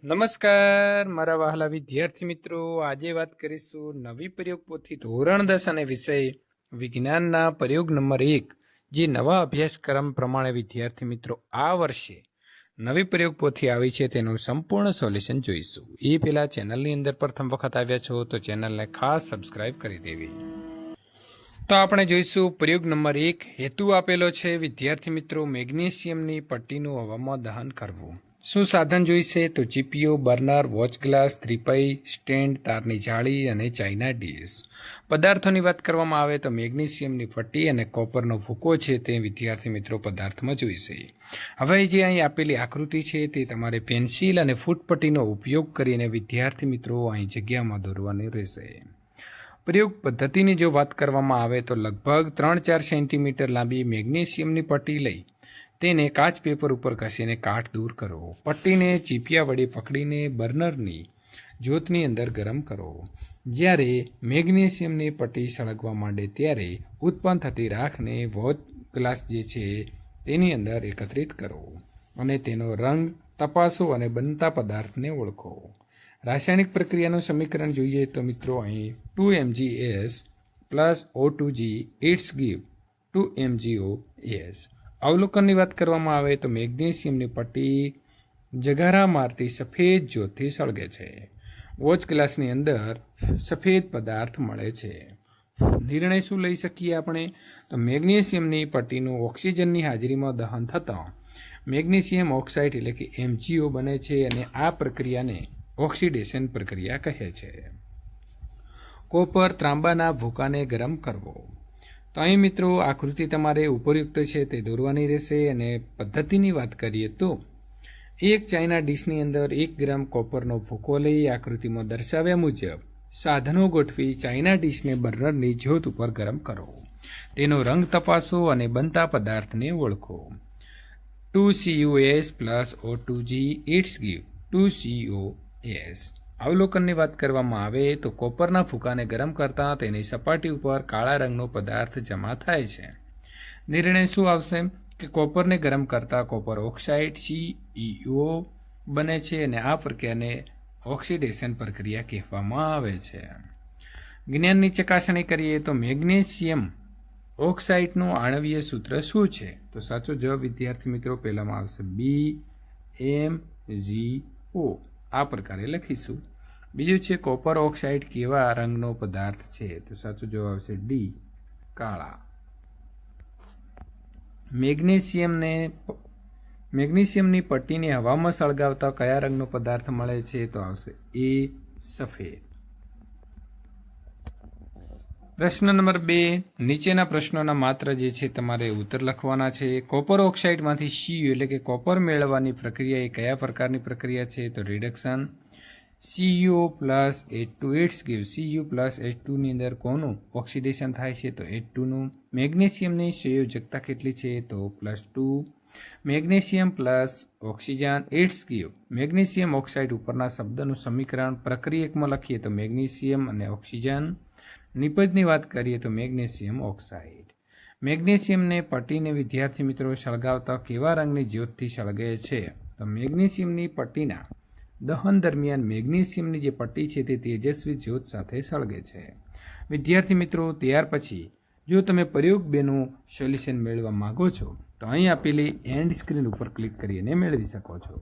નમસ્કાર મારા વહાલા વિદ્યાર્થી મિત્રો, આજે વાત કરીશું નવી પ્રયોગ પોથી ધોરણ 10 અને વિષય વિજ્ઞાનના પ્રયોગ નંબર 1 જે નવા અભ્યાસક્રમ પ્રમાણે વિદ્યાર્થી મિત્રો આ વર્ષે નવી પ્રયોગ પોથી આવી છે તેનું સંપૂર્ણ સોલ્યુશન જોઈશું। એ પહેલા ચેનલની અંદર પ્રથમ વખત આવ્યા છો તો ચેનલને ખાસ સબસ્ક્રાઇબ કરી દેવી। તો આપણે જોઈશું પ્રયોગ નંબર 1। હેતુ આપેલો છે વિદ્યાર્થી મિત્રો મેગ્નેશિયમની પટ્ટીનું હવામાં દહન કરવું। શું સાધન જોઈશે તો જીપીઓ, બર્નર, વોચ ગ્લાસ, ત્રિપાઈ, સ્ટેન્ડ, તારની જાળી અને ચાઇના ડીશ। પદાર્થોની વાત કરવામાં આવે તો મેગ્નેશિયમની પટ્ટી અને કોપરનો ભૂકો છે તે વિદ્યાર્થી મિત્રો પદાર્થમાં જોઈશે। હવે જે અહીં આપેલી આકૃતિ છે તે તમારે પેન્સિલ અને ફૂટપટ્ટીનો ઉપયોગ કરીને વિદ્યાર્થી મિત્રો અહીં જગ્યામાં દોરવાની રહેશે। પ્રયોગ પદ્ધતિની જો વાત કરવામાં આવે તો લગભગ 3-4 સેન્ટીમીટર લાંબી મેગ્નેશિયમની પટ્ટી લઈ તેને કાચ પેપર ઉપર ઘસીને કાટ દૂર કરો। પટ્ટીને ચીપિયા વડે પકડીને બર્નરની જ્યોતની અંદર ગરમ કરો। જ્યારે મેગ્નેશિયમની પટ્ટી સળગવા માંડે ત્યારે ઉત્પન્ન થતી રાખને વોચ ગ્લાસ જે છે તેની અંદર એકત્રિત કરો અને તેનો રંગ તપાસો અને બનતા પદાર્થને ઓળખો। રાસાયણિક પ્રક્રિયાનું સમીકરણ જોઈએ તો મિત્રો અહીં 2MgS plus O2G it's give 2MgOS। અવલોકનની વાત કરવામાં આવે તો મેગ્નેશિયમની પટ્ટી જગારા મારતી સફેદ જ્યોતથી સળગે છે। વોચ ગ્લાસની અંદર સફેદ પદાર્થ મળે છે। નિર્ણય શું લઈ શકીએ આપણે તો મેગ્નેશિયમની પટ્ટીનું ઓક્સિજનની હાજરીમાં દહન થતાં મેગ્નેશિયમ ઓક્સાઇડ એટલે કે MgO બને છે અને આ પ્રક્રિયાને ઓક્સિડેશન પ્રક્રિયા કહે છે। કોપર ત્રાંબાના ભૂકાને ગરમ કરવો। તો અહીં મિત્રો આકૃતિ તમારે ઉપયુક્ત છે તે દોરવાની રહેશે અને પદ્ધતિની વાત કરીએ તો એક ચાઇના ડીશની અંદર 1 ગ્રામ કોપરનો ભૂકો લઈ આકૃતિમાં દર્શાવ્યા મુજબ સાધનો ગોઠવી ચાઇના ડીશને બર્નરની જ્યોત ઉપર ગરમ કરો। તેનો રંગ તપાસો અને બનતા પદાર્થને ઓળખો। 2CuS plus O2G it's give 2COS। અવલોકનની વાત કરવામાં આવે તો કોપરના ફૂકાને ગરમ કરતાં તેની સપાટી ઉપર કાળા રંગનો પદાર્થ જમા થાય છે। નિર્ણય શું આવશે કે કોપરને ગરમ કરતાં કોપર ઓક્સાઇડ CEO બને છે અને આ પ્રક્રિયાને ઓક્સિડેશન પ્રક્રિયા કહેવામાં આવે છે। જ્ઞાનની ચકાસણી કરીએ તો મેગ્નેશિયમ ઓક્સાઇડનું આણવીય સૂત્ર શું છે તો સાચો જવાબ વિદ્યાર્થી મિત્રો પહેલામાં આવશે BMgO આ પ્રકારે લખીશું। બીજું છે કોપર ઓક્સાઇડ કેવા રંગનો પદાર્થ છે તો સાચો જવાબ આવશે D કાળા। મેગ્નેશિયમની પટ્ટીને હવામાં સળગાવતા કયા રંગનો પદાર્થ મળે છે તો આવશે A સફેદ। પ્રશ્ન નંબર 2 નીચેના પ્રશ્નોના માત્ર જે છે તમારે ઉત્તર લખવાના છે। કોપર ઓક્સાઇડમાંથી Cu એટલે કે કોપર મેળવવાની પ્રક્રિયા એ કયા પ્રકારની પ્રક્રિયા છે તો reduction. Cu plus H2 it's give Cu plus H2 ની અંદર કોનું ઓક્સિડેશન થાય છે તો H2નું। મેગ્નેશિયમની સંયોજકતા કેટલી છે તો +2। Magnesium plus oxygen it's give magnesium oxide ઉપરના શબ્દનું સમીકરણ પ્રક્રિયકમાં લખીએ તો મેગ્નેશિયમ અને ઓક્સિજન। નિપજની વાત કરીએ તો મેગ્નેશિયમ ઓક્સાઇડ। મેગ્નેશિયમને પટ્ટીને વિદ્યાર્થી મિત્રો સળગાવતા કેવા રંગની જ્યોતથી સળગે છે તો મેગ્નેશિયમની પટ્ટીના દહન દરમિયાન મેગ્નેશિયમની જે પટ્ટી છે તે તેજસ્વી જ્યોત સાથે સળગે છે। વિદ્યાર્થી મિત્રો ત્યાર પછી જો તમે પ્રયોગ 2નું સોલ્યુશન મેળવવા માંગો છો તો અહીં આપેલી એન્ડ સ્ક્રીન ઉપર ક્લિક કરીને મેળવી શકો છો।